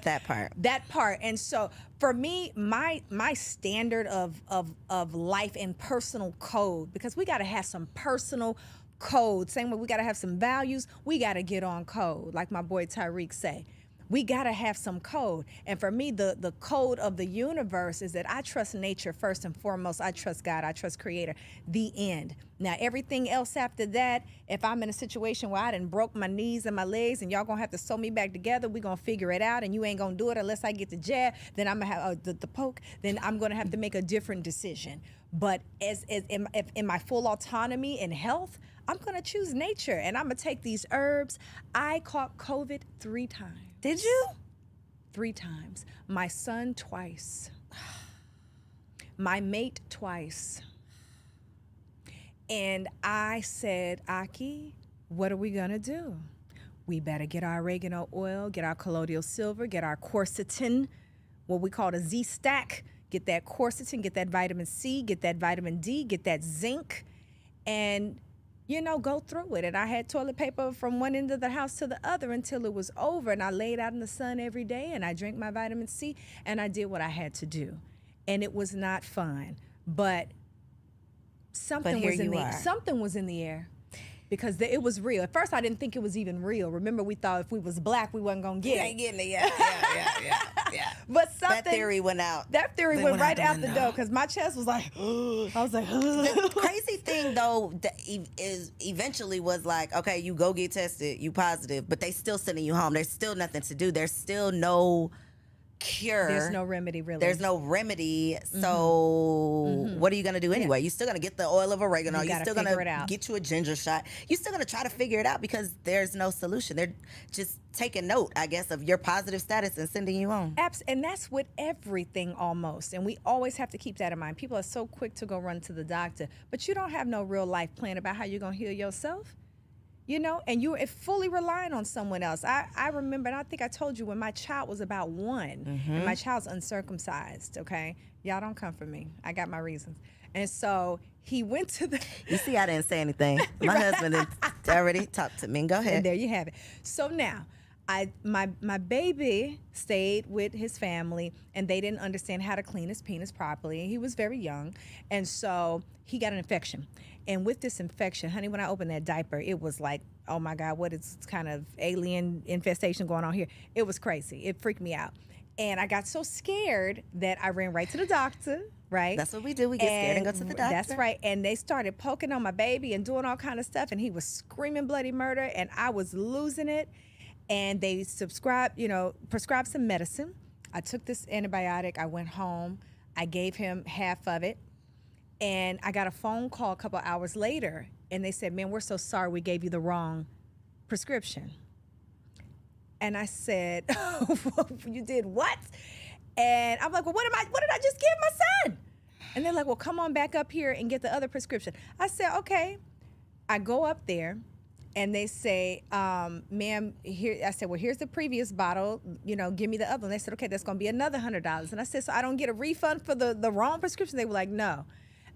That part.
That part. And so for me, my standard of life and personal code, because we got to have some personal code. Same way we got to have some values, we got to get on code, like my boy Tyreek say. We got to have some code. And for me, the code of the universe is that I trust nature first and foremost. I trust God. I trust Creator. The end. Now, everything else after that, if I'm in a situation where I done broke my knees and my legs and y'all going to have to sew me back together, we going to figure it out, and you ain't going to do it unless I get the jab, then I'm going to have the poke, then I'm going to have to make a different decision. But if in my full autonomy and health, I'm going to choose nature, and I'm going to take these herbs. I caught COVID 3 times.
Did you?
3 times. My son twice. My mate twice. And I said, Aki, what are we gonna do? We better get our oregano oil, get our colloidal silver, get our quercetin, what we call the Z-stack, get that quercetin, get that vitamin C, get that vitamin D, get that zinc, and go through it. And I had toilet paper from one end of the house to the other until it was over. And I laid out in the sun every day, and I drank my vitamin C, and I did what I had to do. And it was not fun, but something was in the air. Because it was real. At first, I didn't think it was even real. Remember, we thought if we was black, we wasn't gonna get it.
You ain't getting it yet. Yeah.
But
that theory went out.
That theory went right out the door, because my chest was like, I was like,
The crazy thing though is eventually was like, okay, you go get tested, you positive, but they still sending you home. There's still nothing to do. There's still no cure.
There's no remedy, really.
There's no remedy. So what are you going to do anyway? You're still going to get the oil of oregano. You're still going to get you a ginger shot. You're still going to try to figure it out because there's no solution. They're just taking note, I guess, of your positive status and sending you home.
And that's with everything almost. And we always have to keep that in mind. People are so quick to go run to the doctor, but you don't have no real life plan about how you're going to heal yourself. And you're fully relying on someone else. I remember, and I think I told you, when my child was about 1, and my child's uncircumcised, okay? Y'all don't come for me. I got my reasons. And so he went to the...
You see, I didn't say anything. My husband already talked to me. Go ahead.
And there you have it. So now, my baby stayed with his family, and they didn't understand how to clean his penis properly. He was very young, and so he got an infection. And with this infection, honey, when I opened that diaper, it was like, oh my God, what is kind of alien infestation going on here? It was crazy. It freaked me out. And I got so scared that I ran right to the doctor, right?
That's what we do. We get scared and go to the doctor.
That's right. And they started poking on my baby and doing all kind of stuff. And he was screaming bloody murder, and I was losing it. And they prescribed some medicine. I took this antibiotic. I went home. I gave him half of it. And I got a phone call a couple hours later, and they said, man, we're so sorry we gave you the wrong prescription. And I said, you did what? And I'm like, well, what did I just give my son? And they're like, well, come on back up here and get the other prescription. I said, okay. I go up there, and they say, ma'am, here. I said, well, here's the previous bottle. Give me the other one. They said, okay, that's going to be another $100. And I said, so I don't get a refund for the wrong prescription? They were like, no.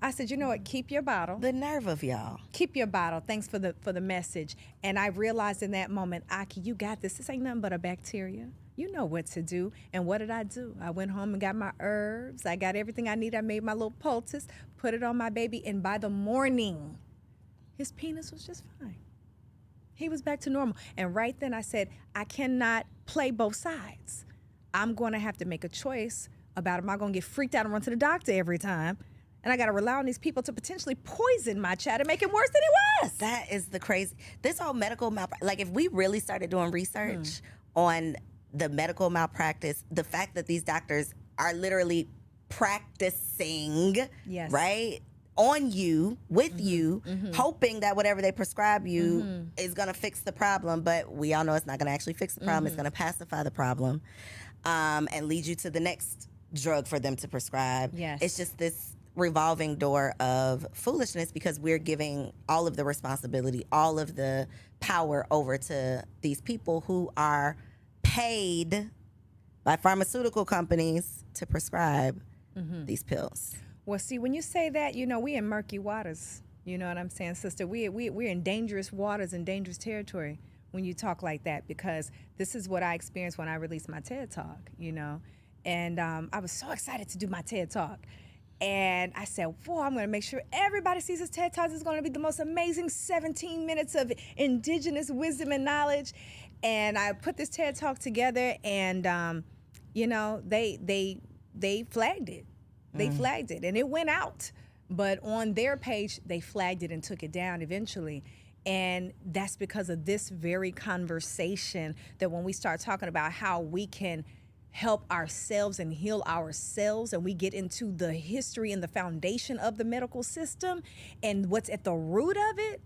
I said, you know what? Keep your bottle.
The nerve of y'all.
Keep your bottle. Thanks for the message. And I realized in that moment, Aki, you got this. This ain't nothing but a bacteria. You know what to do. And what did I do? I went home and got my herbs. I got everything I need. I made my little poultice, put it on my baby, and by the morning, his penis was just fine. He was back to normal. And right then I said, I cannot play both sides. I'm going to have to make a choice about, am I going to get freaked out and run to the doctor every time? And I got to rely on these people to potentially poison my child and make it worse than it was.
That is the crazy. This whole medical malpractice. Like, if we really started doing research on the medical malpractice, the fact that these doctors are literally practicing,
Yes.
right, on you, with you, hoping that whatever they prescribe you is going to fix the problem. But we all know it's not going to actually fix the problem. It's going to pacify the problem and lead you to the next drug for them to prescribe.
Yes.
It's just this revolving door of foolishness because we're giving all of the responsibility, all of the power over to these people who are paid by pharmaceutical companies to prescribe these pills.
Well, see, when you say that, you know, we in murky waters. You know what I'm saying, sister? We're in dangerous waters and dangerous territory when you talk like that, because this is what I experienced when I released my TED Talk, you know. And I was so excited to do my TED Talk. And I said, whoa, I'm going to make sure everybody sees this TED Talk. It's going to be the most amazing 17 minutes of indigenous wisdom and knowledge. And I put this TED Talk together, and, you know, they flagged it. They flagged it, and it went out. But on their page, they flagged it and took it down eventually. And that's because of this very conversation, that when we start talking about how we can help ourselves and heal ourselves, and we get into the history and the foundation of the medical system and what's at the root of it,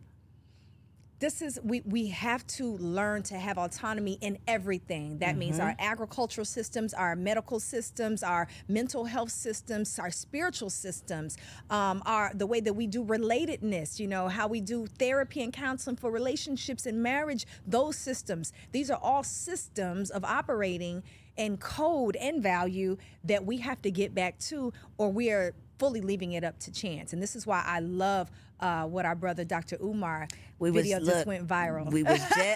this is, we have to learn to have autonomy in everything. That means our agricultural systems, our medical systems, our mental health systems, our spiritual systems, the way that we do relatedness, you know, how we do therapy and counseling for relationships and marriage, those systems. These are all systems of operating and code and value that we have to get back to, or we are fully leaving it up to chance. And this is why I love what our brother Dr. Umar video just went viral.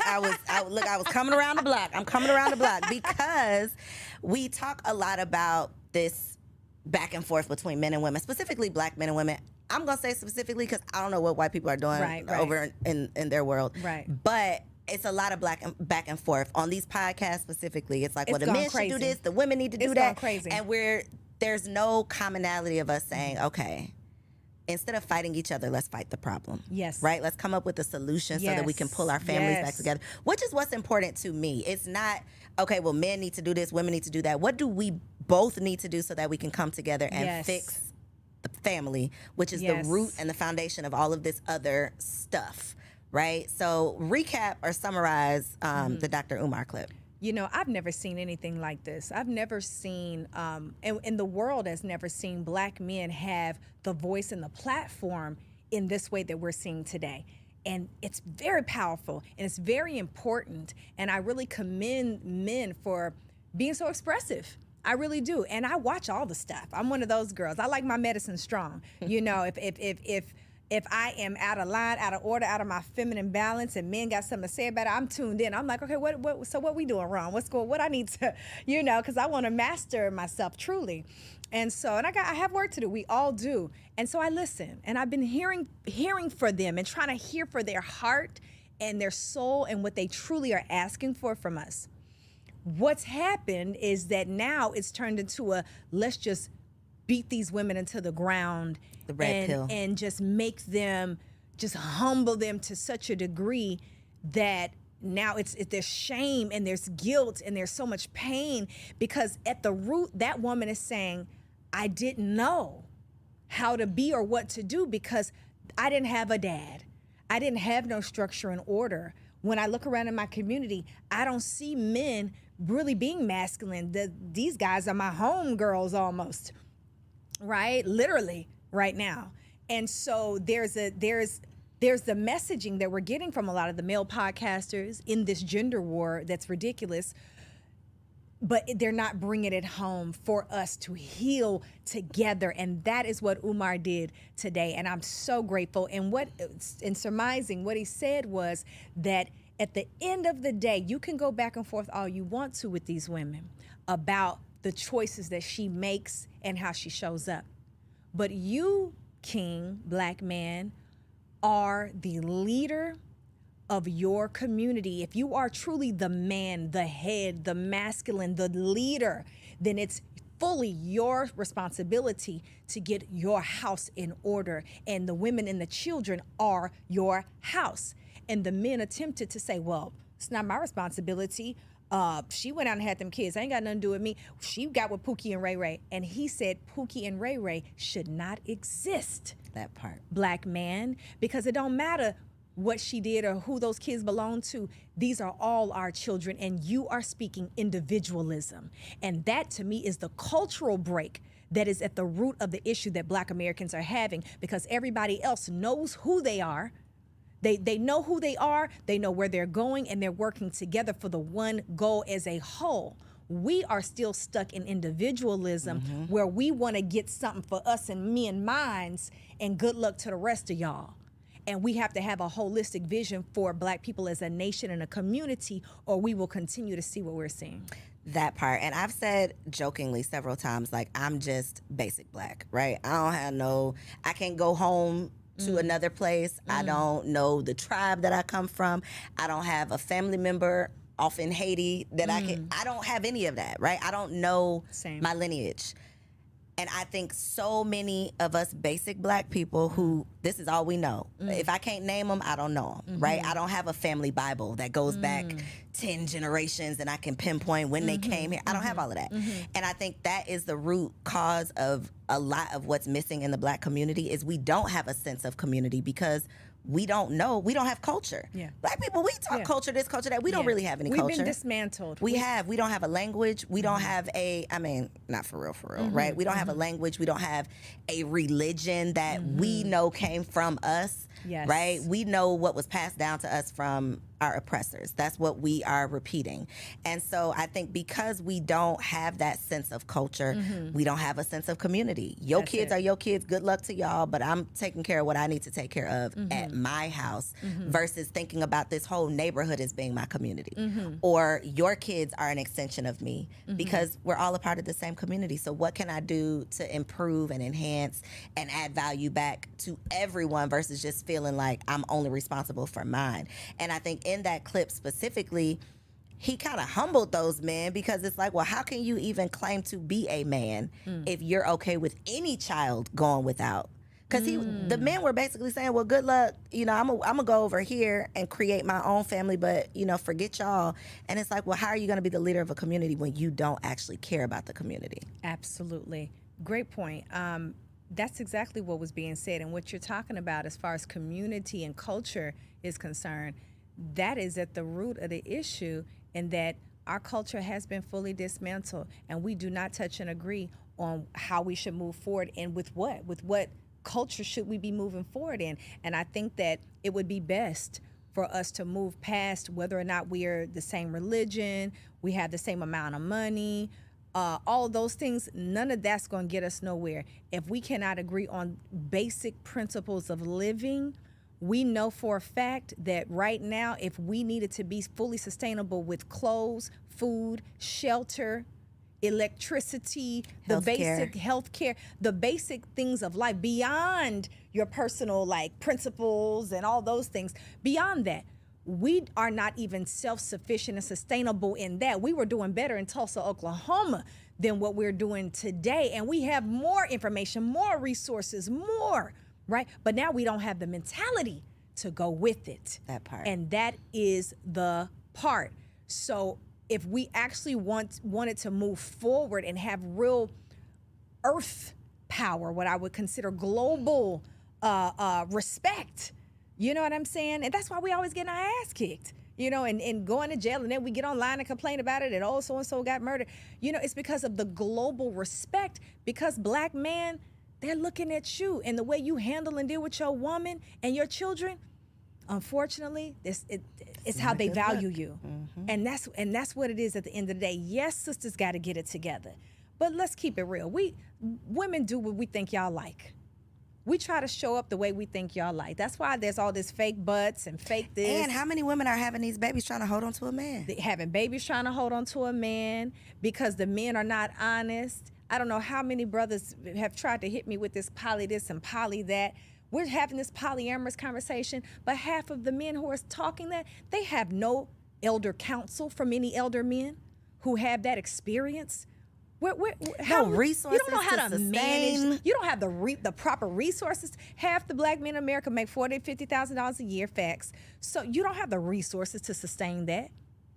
I was coming around the block. I'm coming around the block because we talk a lot about this back and forth between men and women, specifically black men and women. I'm gonna say specifically because I don't know what white people are doing over in their world. Right. But it's a lot of back and forth on these podcasts specifically. It's like, well, the men should do this, the women need to do that.
Crazy.
And there's no commonality of us saying, okay, instead of fighting each other, let's fight the problem.
Yes.
Right? Let's come up with a solution so that we can pull our families back together, which is what's important to me. It's not, okay, well, men need to do this, women need to do that. What do we both need to do so that we can come together and fix the family, which is the root and the foundation of all of this other stuff, right? So recap or summarize the Dr. Umar clip.
You know, I've never seen anything like this. I've never seen, and the world has never seen black men have the voice and the platform in this way that we're seeing today. And it's very powerful, and it's very important. And I really commend men for being so expressive. I really do. And I watch all the stuff. I'm one of those girls. I like my medicine strong. You know, if I am out of line, out of order, out of my feminine balance, and men got something to say about it, I'm tuned in. I'm like, okay, so what we doing wrong? What I need to, you know, because I want to master myself truly. And so, and I have work to do. We all do. And so I listen, and I've been hearing for them and trying to hear for their heart and their soul and what they truly are asking for from us. What's happened is that now it's turned into a, let's just beat these women into the ground,
the red pill,
and just make them, just humble them to such a degree that now there's shame and there's guilt and there's so much pain, because at the root, that woman is saying, I didn't know how to be or what to do because I didn't have a dad. I didn't have no structure and order. When I look around in my community, I don't see men really being masculine. These guys are my home girls almost, right? Literally right now. And so there's the messaging that we're getting from a lot of the male podcasters in this gender war that's ridiculous, but they're not bringing it home for us to heal together. And that is what Umar did today. And I'm so grateful. And in surmising, what he said was that at the end of the day, you can go back and forth all you want to with these women about the choices that she makes and how she shows up. But you, King, black man, are the leader of your community, if you are truly the man, the head, the masculine, the leader, then it's fully your responsibility to get your house in order. And the women and the children are your house. And the men attempted to say, well, it's not my responsibility. She went out and had them kids. I ain't got nothing to do with me. She got with Pookie and Ray Ray. And he said Pookie and Ray Ray should not exist.
That part.
Black man, because it don't matter what she did or who those kids belong to. These are all our children, and you are speaking individualism. And that, to me, is the cultural break that is at the root of the issue that Black Americans are having, because everybody else knows who they are. They know who they are, they know where they're going, and they're working together for the one goal as a whole. We are still stuck in individualism, where we want to get something for us and me and mines, and good luck to the rest of y'all. And we have to have a holistic vision for Black people as a nation and a community, or we will continue to see what we're seeing.
That part. And I've said jokingly several times, like, I'm just basic Black, right? I can't go home to another place. I don't know the tribe that I come from. I don't have a family member off in Haiti that I don't have any of that, right? I don't know my lineage. And I think so many of us basic Black people who, this is all we know. If I can't name them, I don't know them, right? I don't have a family Bible that goes back 10 generations and I can pinpoint when they came here. I don't have all of that. And I think that is the root cause of a lot of what's missing in the Black community is we don't have a sense of community because we don't know. We don't have culture.
Yeah.
Black people, we talk culture, this, culture, that. We don't really have any culture.
We've been dismantled.
We don't have a language. We don't have not for real, right? We don't have a language. We don't have a religion that we know came from us, right? We know what was passed down to us from our oppressors. That's what we are repeating. And so I think because we don't have that sense of culture, we don't have a sense of community. Your kids are your kids. Good luck to y'all, but I'm taking care of what I need to take care of at my house versus thinking about this whole neighborhood as being my community. Or your kids are an extension of me because we're all a part of the same community. So what can I do to improve and enhance and add value back to everyone versus just feeling like I'm only responsible for mine? And I think in that clip specifically, he kind of humbled those men because it's like, well, how can you even claim to be a man if you're okay with any child going without? Because the men were basically saying, well, good luck. I'm going to go over here and create my own family, but, forget y'all. And it's like, well, how are you going to be the leader of a community when you don't actually care about the community?
Absolutely. Great point. That's exactly what was being said. And what you're talking about as far as community and culture is concerned, that is at the root of the issue, in that our culture has been fully dismantled, and we do not touch and agree on how we should move forward and with what culture should we be moving forward in. And I think that it would be best for us to move past whether or not we are the same religion, we have the same amount of money, all those things. None of that's going to get us nowhere. If we cannot agree on basic principles of living, we know for a fact that right now, if we needed to be fully sustainable with clothes, food, shelter, electricity, the basic health care, the basic things of life beyond your personal principles and all those things, beyond that, we are not even self-sufficient and sustainable in that. We were doing better in Tulsa, Oklahoma than what we're doing today. And we have more information, more resources, more, right? But now we don't have the mentality to go with it.
That part.
And that is the part. So if we actually wanted to move forward and have real earth power, what I would consider global respect, you know what I'm saying? And that's why we always get our ass kicked, and going to jail, and then we get online and complain about it, and so-and-so got murdered. It's because of the global respect, because Black man, they're looking at you and the way you handle and deal with your woman and your children. Unfortunately, it's how they value you. And that's what it is at the end of the day. Yes, sisters got to get it together. But let's keep it real. Women do what we think y'all like. We try to show up the way we think y'all like. That's why there's all this fake butts and fake this.
And how many women are having these babies trying to hold on to a man?
Having babies trying to hold on to a man because the men are not honest. I don't know how many brothers have tried to hit me with this poly this and poly that. we're having this polyamorous conversation, but half of the men who are talking that, they have no elder counsel from any elder men who have that experience.
How resources
you don't know how to
sustain.
manage. You don't have the proper resources. Half the black men in America make $40,000 to $50,000 a year. Facts. So you don't have the resources to sustain that,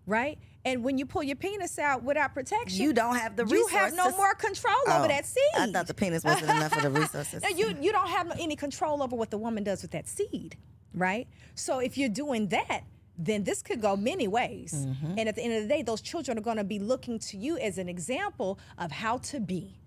right? And when you pull your penis out without protection,
You don't have the resources.
You have no more control over that seed.
I thought the penis wasn't enough of the resources.
No, you don't have any control over what the woman does with that seed, right? So if you're doing that, then this could go many ways. And at the end of the day, those children are going to be looking to you as an example of how to be.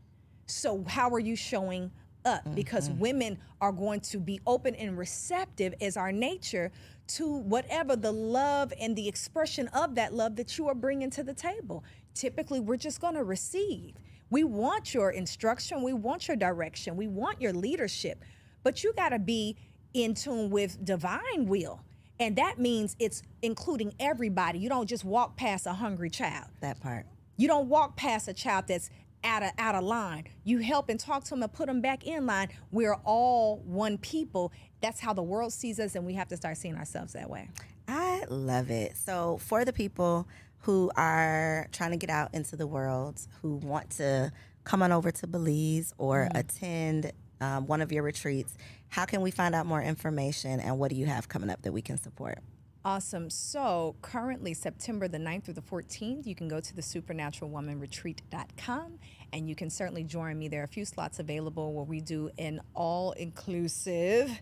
So how are you showing up? Because women are going to be open and receptive as our nature to whatever the love and the expression of that love that you are bringing to the table. Typically, we're just going to receive. We want your instruction. We want your direction. We want your leadership. But you got to be in tune with divine will. And that means it's including everybody. You don't just walk past a hungry child.
That part.
You don't walk past a child that's out of line. You help and talk to them and put them back in line. We're all one people. That's how the world sees us, and we have to start seeing ourselves that way.
I love it. So for the people who are trying to get out into the world, who want to come on over to Belize or attend one of your retreats, how can we find out more information, and what do you have coming up that we can support?
Awesome. So currently, September the 9th through the 14th, you can go to the supernaturalwomanretreat.com, and you can certainly join me. There are a few slots available where we do an all-inclusive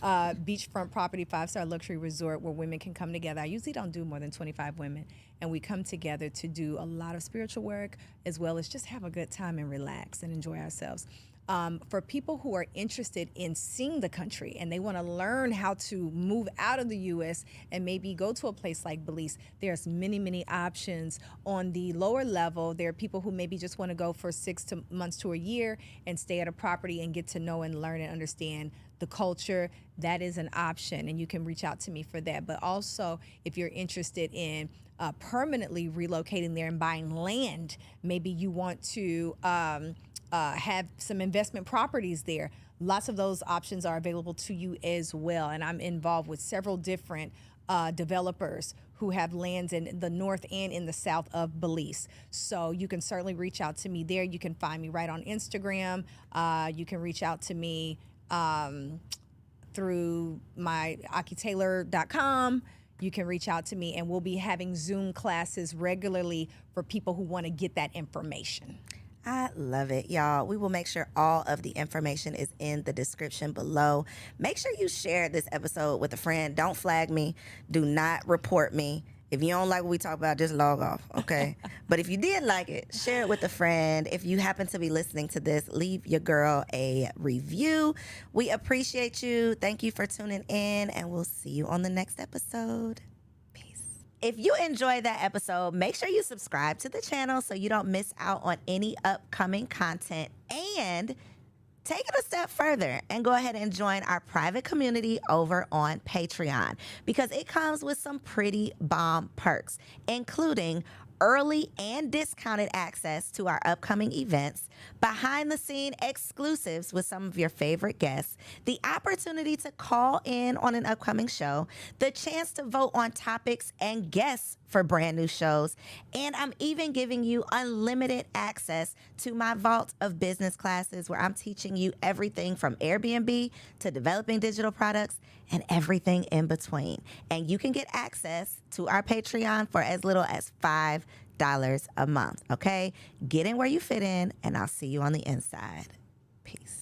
beachfront property, 5-star luxury resort where women can come together. I usually don't do more than 25 women, and we come together to do a lot of spiritual work as well as just have a good time and relax and enjoy ourselves. For people who are interested in seeing the country and they want to learn how to move out of the U.S. and maybe go to a place like Belize, there's many, many options. On the lower level, there are people who maybe just want to go for 6 months to a year and stay at a property and get to know and learn and understand the culture. That is an option, and you can reach out to me for that. But also, if you're interested in permanently relocating there and buying land, maybe you want to have some investment properties there. Lots of those options are available to you as well. And I'm involved with several different developers who have lands in the north and in the south of Belize. So you can certainly reach out to me there. You can find me right on Instagram. You can reach out to me through my akitaylor.com. You can reach out to me, and we'll be having Zoom classes regularly for people who want to get that information.
I love it, y'all. We will make sure all of the information is in the description below. Make sure you share this episode with a friend. Don't flag me. Do not report me. If you don't like what we talk about, just log off, okay? But if you did like it, share it with a friend. If you happen to be listening to this, leave your girl a review. We appreciate you. Thank you for tuning in, and we'll see you on the next episode. If you enjoyed that episode, make sure you subscribe to the channel so you don't miss out on any upcoming content. And take it a step further and go ahead and join our private community over on Patreon, because it comes with some pretty bomb perks, including early and discounted access to our upcoming events, behind-the-scene exclusives with some of your favorite guests, the opportunity to call in on an upcoming show, the chance to vote on topics and guests for brand new shows, and I'm even giving you unlimited access to my vault of business classes where I'm teaching you everything from Airbnb to developing digital products and everything in between. And you can get access to our Patreon for as little as $5 a month, okay? Get in where you fit in, and I'll see you on the inside. Peace.